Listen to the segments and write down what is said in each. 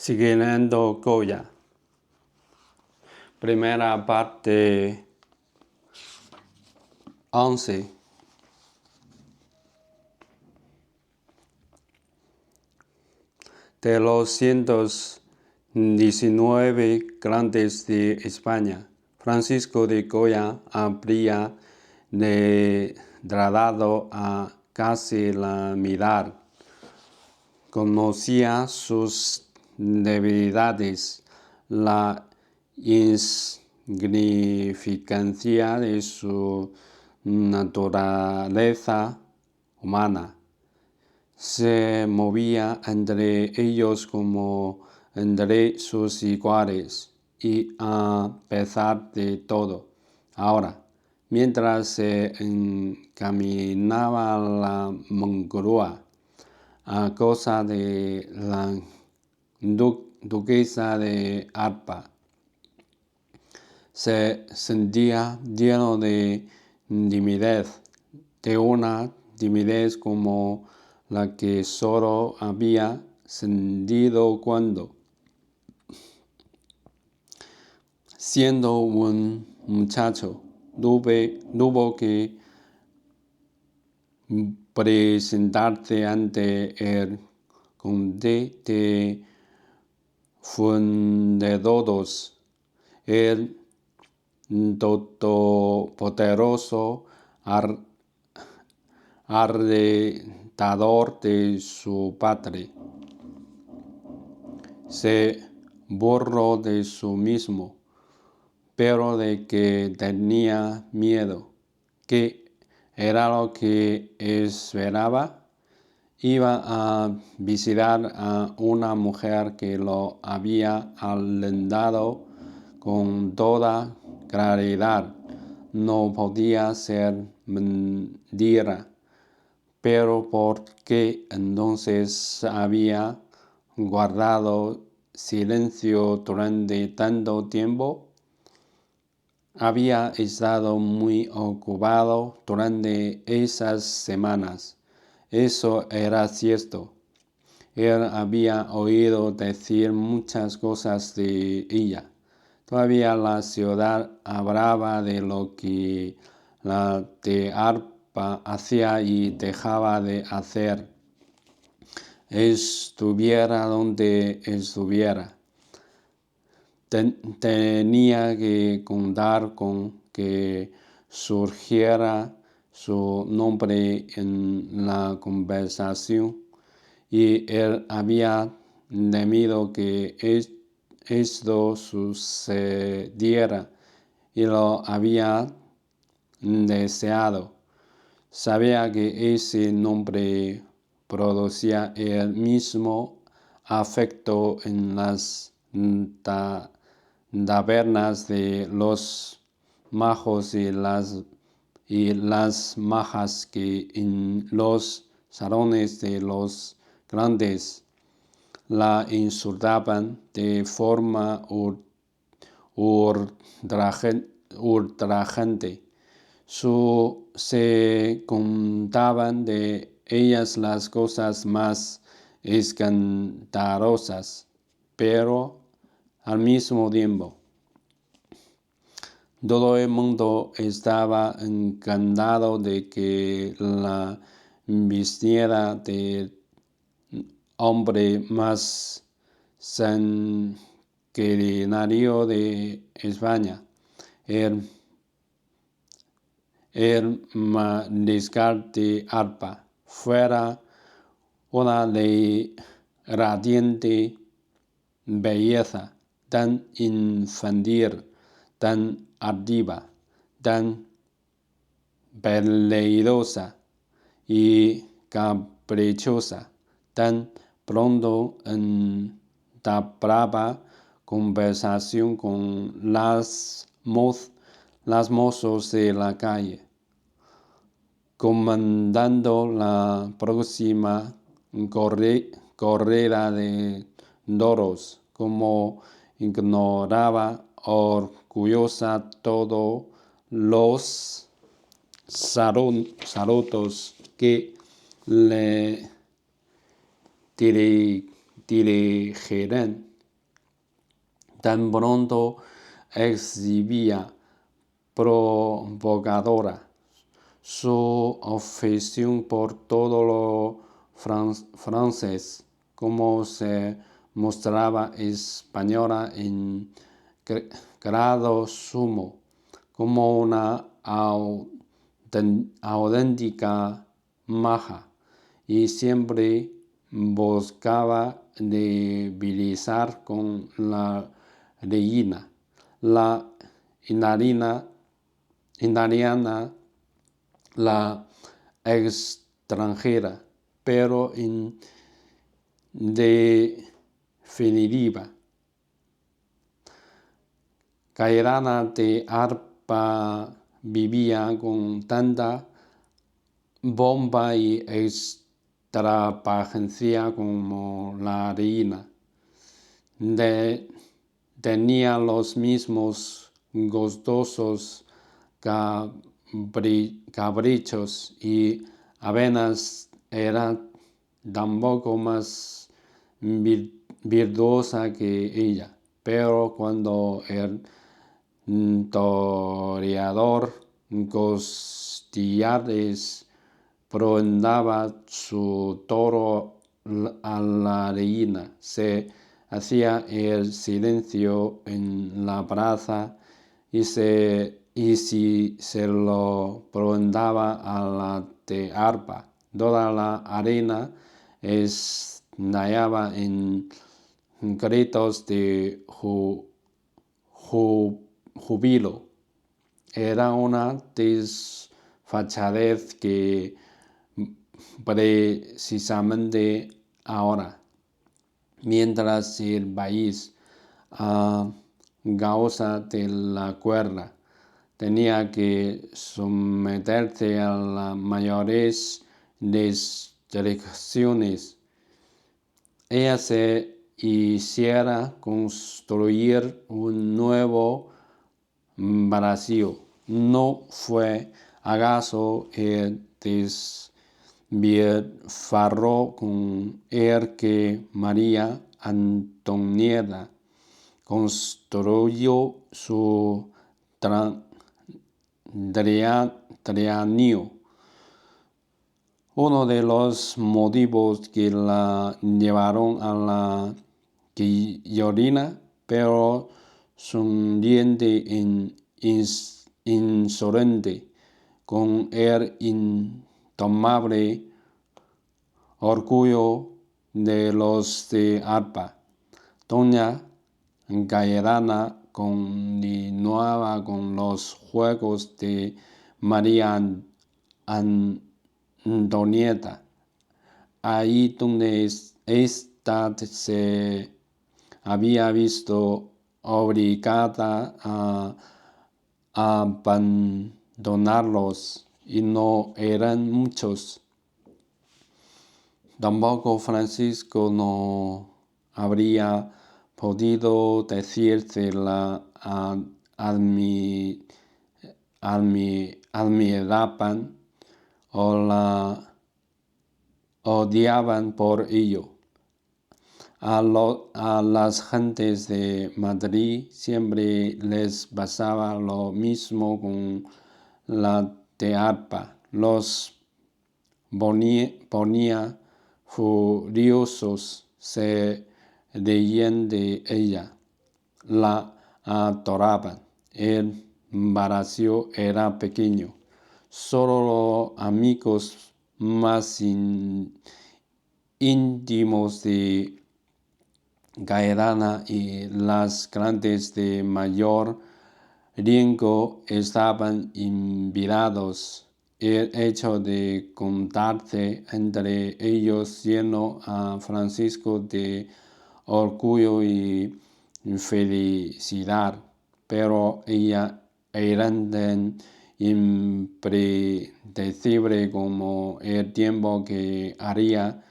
Siguiendo Goya. Primera parte 11. De los 119 grandes de España, Francisco de Goya habría degradado a casi la mitad. Conocía sus debilidades, la insignificancia de su naturaleza humana. Se movía entre ellos como entre sus iguales, y a pesar de todo, ahora, mientras se encaminaba a la Moncloa, a causa de la duquesa de Alba, se sentía lleno de timidez, de una timidez como la que solo había sentido cuando, siendo un muchacho, tuvo que presentarse ante el conde de Fuentedoros, el todopoderoso arrendador de su padre. Se burló de sí mismo, pero de que tenía miedo. ¿Qué era lo que esperaba? Iba a visitar a una mujer que lo había alentado con toda claridad. No podía ser mentira. Pero ¿por qué entonces había guardado silencio durante tanto tiempo? Había estado muy ocupado durante esas semanas. Eso era cierto. Él había oído decir muchas cosas de ella. Todavía la ciudad hablaba de lo que la de Alba hacía y dejaba de hacer, estuviera donde estuviera. Tenía que contar con que surgiera su nombre en la conversación, y él había temido que esto sucediera y lo había deseado. Sabía que ese nombre producía el mismo afecto en las tabernas de los majos y las majas que en los salones de los grandes. La insultaban de forma ultrajante. Se contaban de ellas las cosas más escandalosas, pero al mismo tiempo todo el mundo estaba encantado de que la vistiera del hombre más sanguinario de España, el mariscal de Alba. Fuera una de radiante belleza, tan infantil, tan altiva, tan veleidosa y caprichosa, tan pronto entablaba conversación con las mozos de la calle, comandando la próxima corrida de toros, como ignoraba orgullosa todos los saludos que le dirigirían tan pronto exhibía provocadora su afición por todo lo francés, como se mostraba española en grado sumo, como una auténtica maja, y siempre buscaba debilizar con la reina, la italiana, la extranjera, pero en definitiva, Gaetana de Arpa vivía con tanta bomba y extravagancia como la reina. Tenía los mismos gustosos caprichos y apenas era tampoco más virtuosa que ella. Pero cuando el toreador Costillares prendaba su toro a la reina, se hacía el silencio en la plaza, y si se lo prendaba a la de Arpa, toda la arena estallaba en gritos de júbilo. Era una desfachatez que precisamente ahora, mientras el país, a causa de la guerra, tenía que someterse a las mayores restricciones, ella se hiciera construir un nuevo Brasil. ¿No fue acaso el despilfarro con el que María Antonieta construyó su trienio uno de los motivos que la llevaron a la guillotina? Pero sonriente e insolente, con el indomable orgullo de los de Arpa, doña Gaetana continuaba con los juegos de María Antonieta, ahí donde ésta se había visto obligada a abandonarlos, y no eran muchos. Tampoco Francisco no habría podido decirse la admiraban o la odiaban por ello. A las gentes de Madrid siempre les pasaba lo mismo con la de Arpa. Los ponía furiosos, se reían de ella, la adoraban. El embarazo era pequeño. Solo los amigos más íntimos de Gaetana y las gentes de mayor rango estaban invitados. El hecho de contarse entre ellos llenó a Francisco de orgullo y felicidad, pero ella era tan impredecible como el tiempo que haría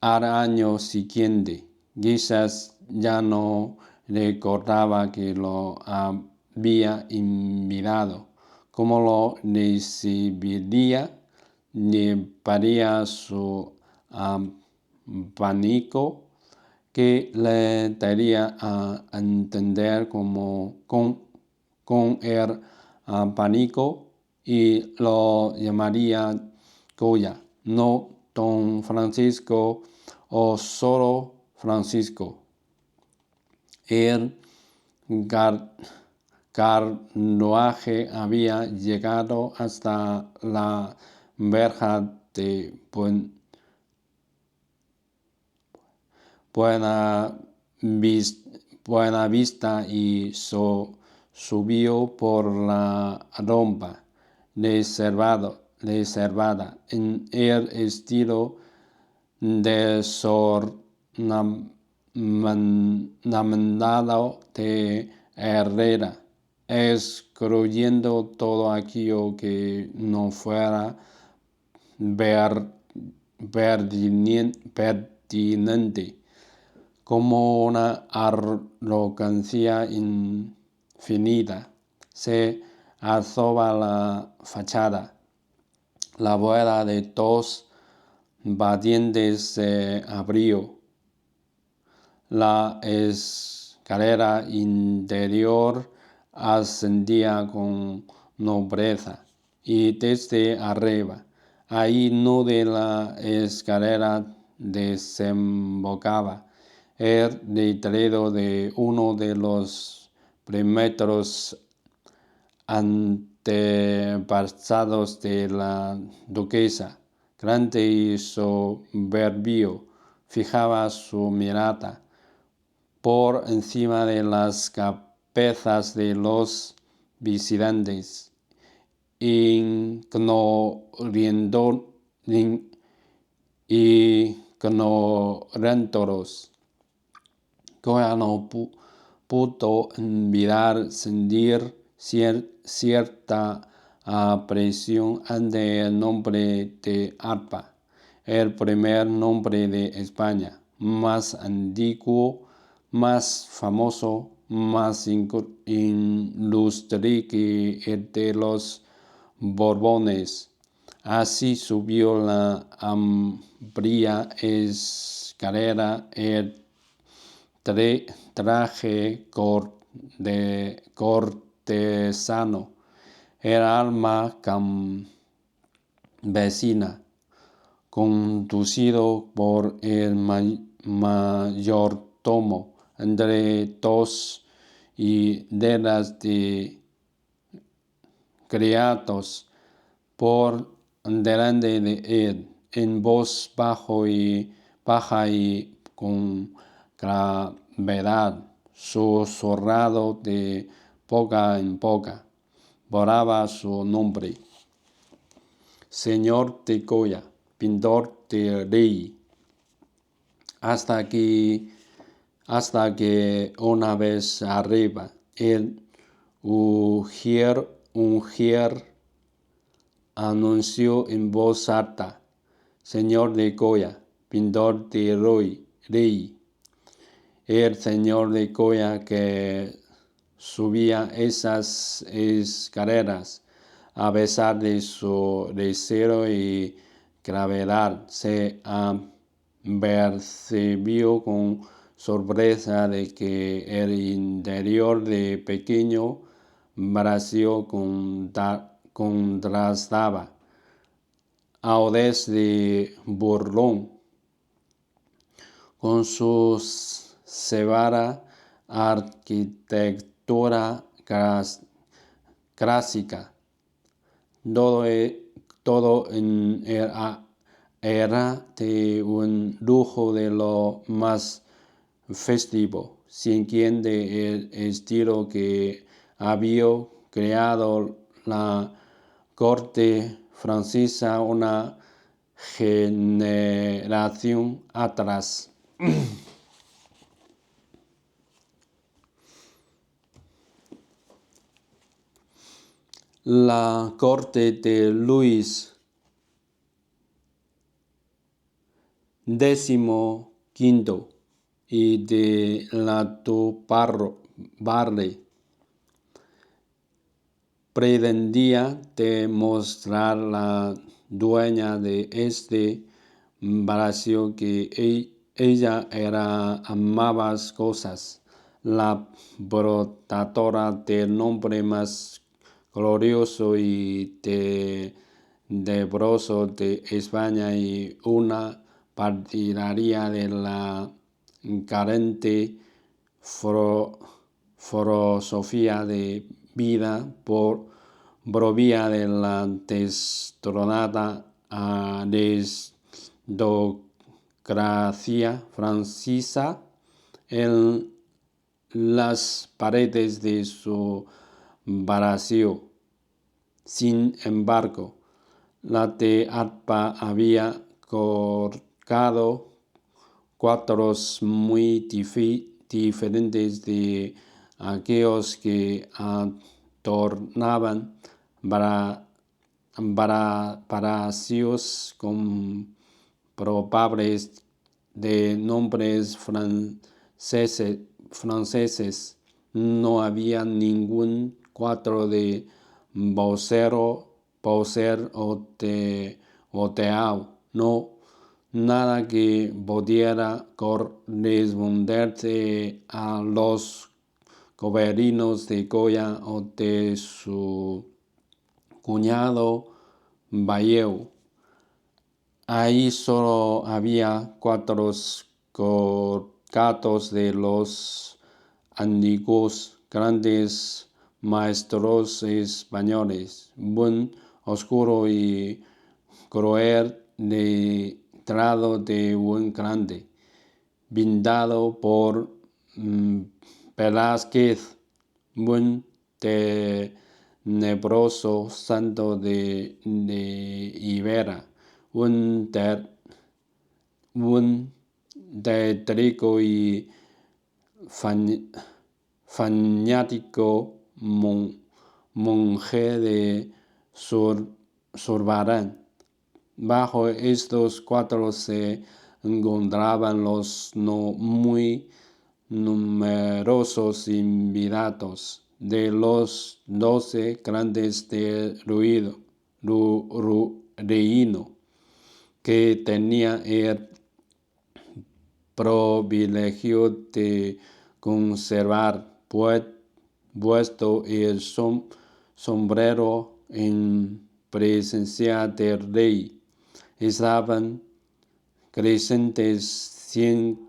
al año siguiente. Quizás ya no recordaba que lo había invitado, cómo lo recibiría, llevaría su abanico, que le daría a entender como con el pánico y lo llamaría Goya, no Don Francisco o solo Francisco. El carruaje había llegado hasta la verja de Buena Vista y subió por la rompa reservada en el estilo desornamentado de Herrera, excluyendo todo aquello que no fuera pertinente, como una arrogancia infinita. Se alzaba la fachada. La puerta de dos batientes se abrió. La escalera interior ascendía con nobleza y desde arriba, ahí no de la escalera desembocaba el letrero de uno de los primeros antepasados de la duquesa, grande y soberbio, fijaba su mirada por encima de las cabezas de los visitantes, ignorándolos. Goya no pudo evitar sentir cierta apreciación ante el nombre de Arpa, el primer nombre de España, más antiguo, más famoso, más ilustre que el de los Borbones. Así subió la amplia escalera el traje cortesano, el alma campesina, conducido por el mayordomo entre dos hileras de criados por delante de él, en voz baja y con gravedad, susurrado de boca en boca, borraba su nombre. Señor de Goya, pintor de rey, hasta que una vez arriba, el ujier anunció en voz alta: Señor de Goya, pintor de rey. El señor de Goya, que subía esas escaleras a pesar de su deseo y gravedad, se apercibió con sorpresa de que el interior de pequeño Brasil contrastaba audaz de burlón con su severa arquitectura clásica. Todo era de un lujo de lo más festivo, sin quien de el estilo que había creado la corte francesa una generación atrás. La corte de Luis XV y de la Tourbarre pretendía demostrar la dueña de este palacio que Ella era ambas cosas, la portadora del nombre más glorioso y tenebroso de España y una partidaria de la carente filosofía de vida provía de la destronada aristocracia francesa en las paredes de su palacio. Sin embargo, la de arpa había colgado cuadros muy diferentes de aquellos que adornaban palacios comprobables de nombres franceses. No había ningún cuadro de Boucher o Teau, no, nada que pudiera corresponderse a los gobiernos de Goya o de su cuñado Bayeux. Ahí solo había cuadros colgados de los antiguos grandes maestros españoles, buen oscuro y cruel retrato de un grande, pintado por Velázquez, buen tenebroso santo de Ibera, un tétrico y fanático monje de Zurbarán. Bajo estos cuadros se encontraban los no muy numerosos invitados de los 12 grandes de reino, que tenía el privilegio de conservar puesto el sombrero en presencia del rey. Estaban presentes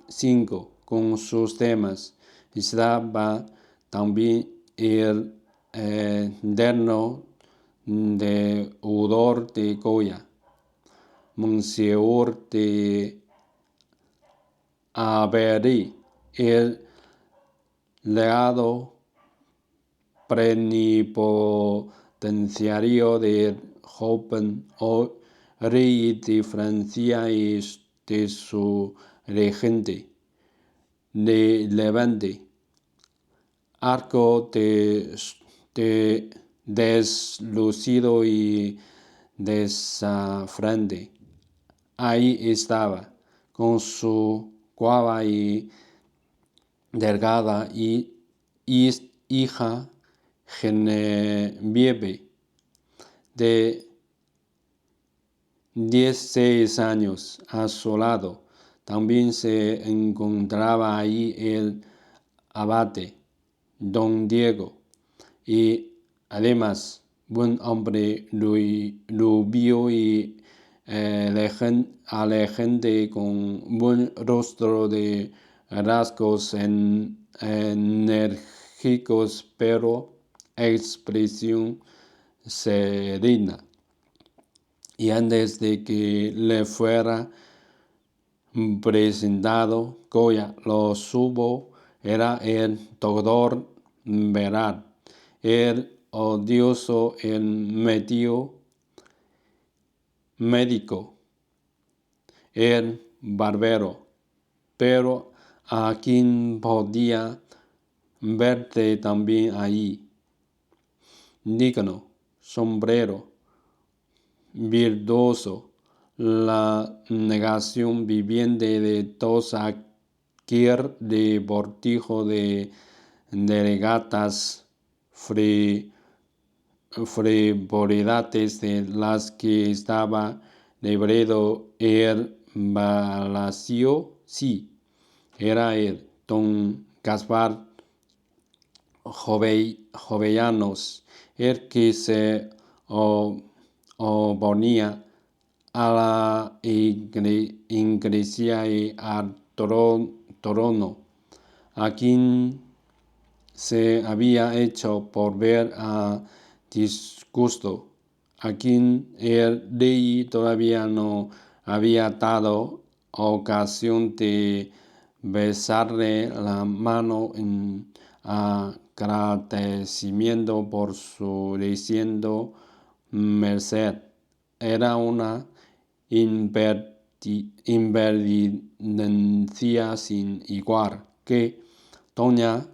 5 con sus temas. Estaba también el eterno deudor de Goya, Monsieur de Avery, el legado plenipotenciario del joven rey de Francia y de su regente de Levante, arco deslucido y desafiante. Ahí estaba, con su guapa y delgada hija Genevieve, de 16 años, a su lado. También se encontraba ahí el abate, don Diego, y además buen hombre rubio y elegante, con buen rostro de rasgos enérgicos pero expresión serena. Y antes de que le fuera presentado Goya, lo supo, era el doctor Veral, el odioso, el médico, el barbero, pero a quien podía verte también allí, digno, sombrero, virtuoso, la negación viviente de todo aquel deportijo de delegatas frivolidades de las que estaba librado el palacio Sí, era él, don Gaspar Jovellanos, el que se oponía a la iglesia y al trono, a quien se había hecho por ver a disgusto, a quien el rey todavía no había dado ocasión de besarle la mano en agradecimiento por su reciente merced. Era una impertinencia sin igual que doña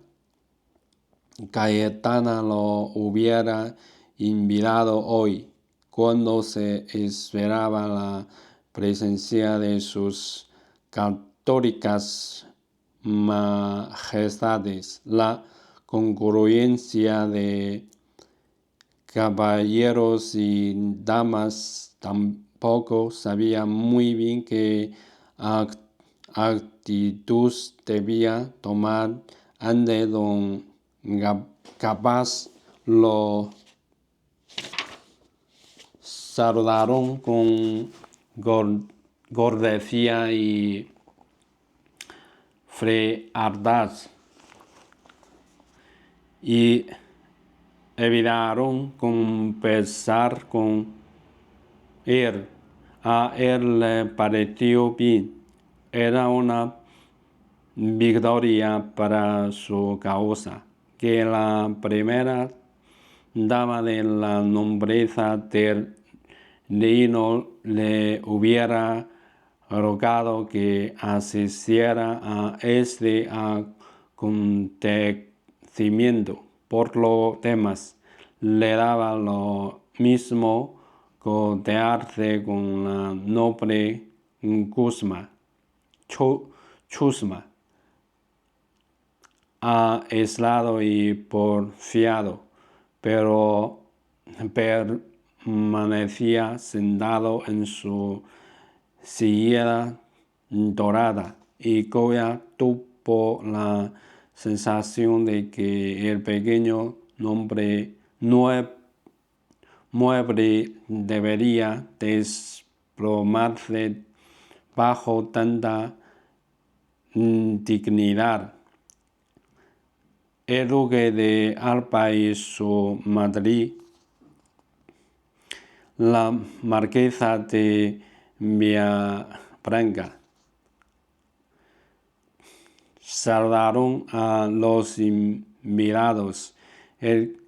Cayetana lo hubiera invitado hoy, cuando se esperaba la presencia de sus católicas majestades. La concurrencia de caballeros y damas tampoco sabía muy bien qué actitud debía tomar ante don Capaz. Lo saludaron con cortesía y frialdad y evitaron conversar con él. A él le pareció bien. Era una victoria para su causa que la primera dama de la nobleza del reino le hubiera rogado que asistiera a este acontecimiento. Por lo demás, le daba lo mismo codearse con la noble Chusma, aislado y porfiado, pero permanecía sentado en su silla dorada, y Goya tuvo la sensación de que el pequeño mueble debería desplomarse bajo tanta dignidad. El duque de Alba y su madre, la marquesa de Villafranca, saludaron a los invitados. El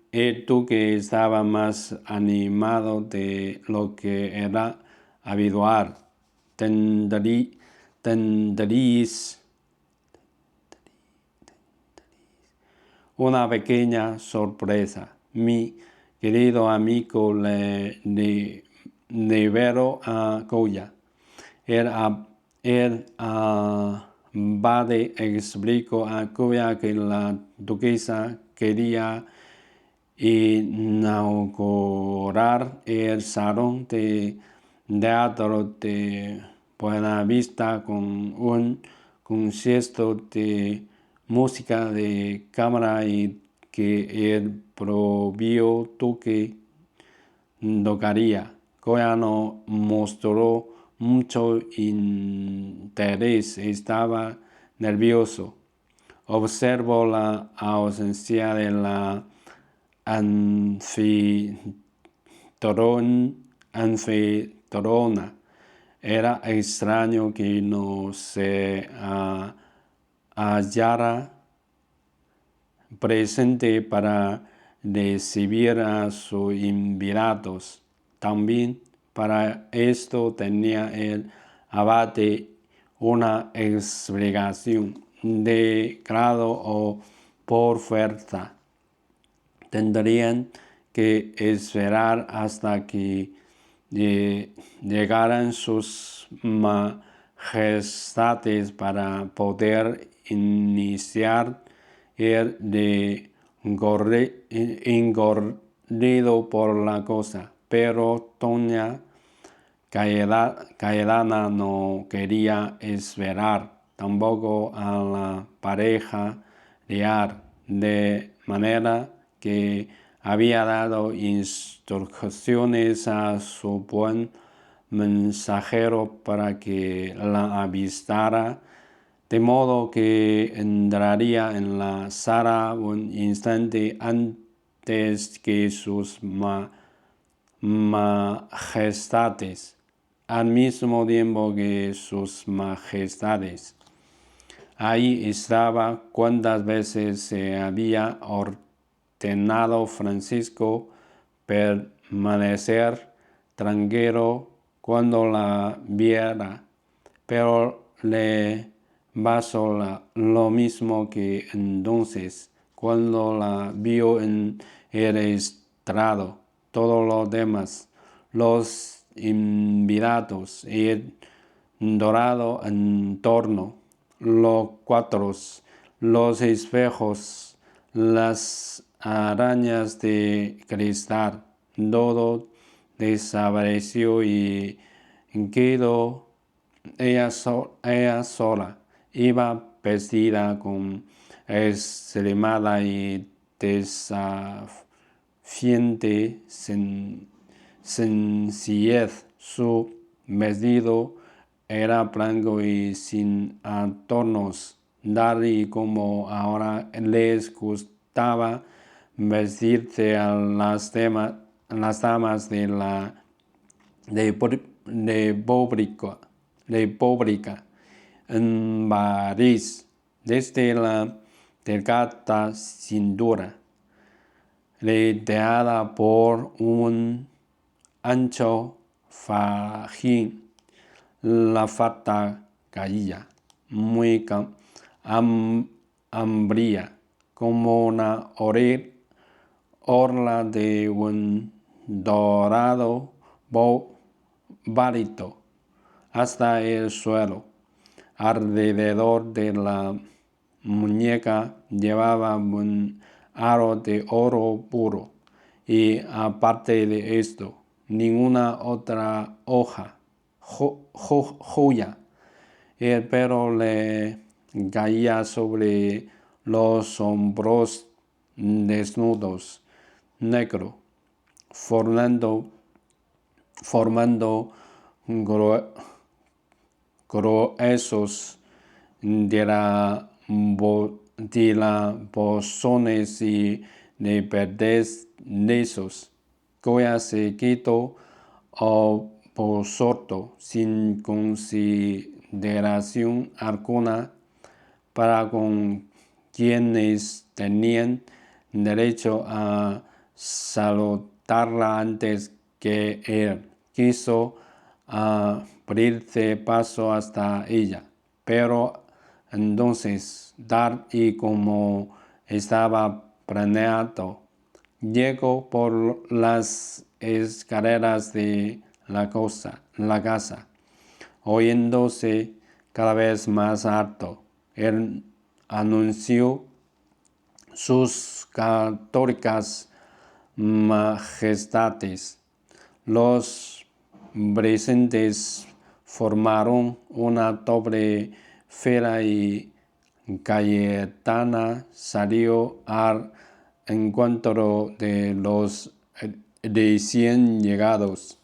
duque estaba más animado de lo que era habitual. Tendréis una pequeña sorpresa, mi querido amigo, le liberó a Goya. El abade explicó a Goya que la duquesa quería inaugurar el salón de teatro de Buenavista con un concierto de música de cámara y que el propio duque tocaría. Goya no mostró mucho interés, estaba nervioso. Observó la ausencia de la anfitriona. Era extraño que no se hallara presente para recibir a sus invitados. También para esto tenía el abate una explicación de grado o por fuerza. Tendrían que esperar hasta que llegaran sus majestades para poder iniciar el recorrido por la cosa. Pero doña Cayetana no quería esperar. tampoco a la pareja real, de manera que había dado instrucciones a su buen mensajero para que la avistara, de modo que entraría en la sala un instante antes que sus majestades, al mismo tiempo que sus majestades. Ahí estaba cuántas veces se había ordenado Francisco permanecer tranquilo cuando la viera, pero le pasó lo mismo que entonces, cuando la vio en el estrado. Todos los demás, los invitados y el dorado entorno, los cuadros, los espejos, las arañas de cristal, todo desapareció y quedó ella sola. Iba vestida con extremada y desafiante sencillez. Su vestido era blanco y sin adornos, tal y como ahora les gustaba vestirse a las damas de Póbrica en París, desde la delgada cintura, rodeada por un ancho fajín. La falda caía, muy amplia, como una orla de un dorado barito, hasta el suelo. Alrededor de la muñeca llevaba un aro de oro puro, y aparte de esto, ninguna otra joya. El pelo le caía sobre los hombros desnudos, negro, formando gruesos bosones y de verdes lisos, cuya se quitó o absorto sin consideración alguna para con quienes tenían derecho a saludarla antes que él quiso abrirse paso hasta ella. Pero entonces, tal y como estaba planeado, llegó por las escaleras de la casa, oyéndose cada vez más alto. Él anunció sus católicas majestades. Los presentes formaron una doble fila y Cayetana salió al encuentro de los recién llegados.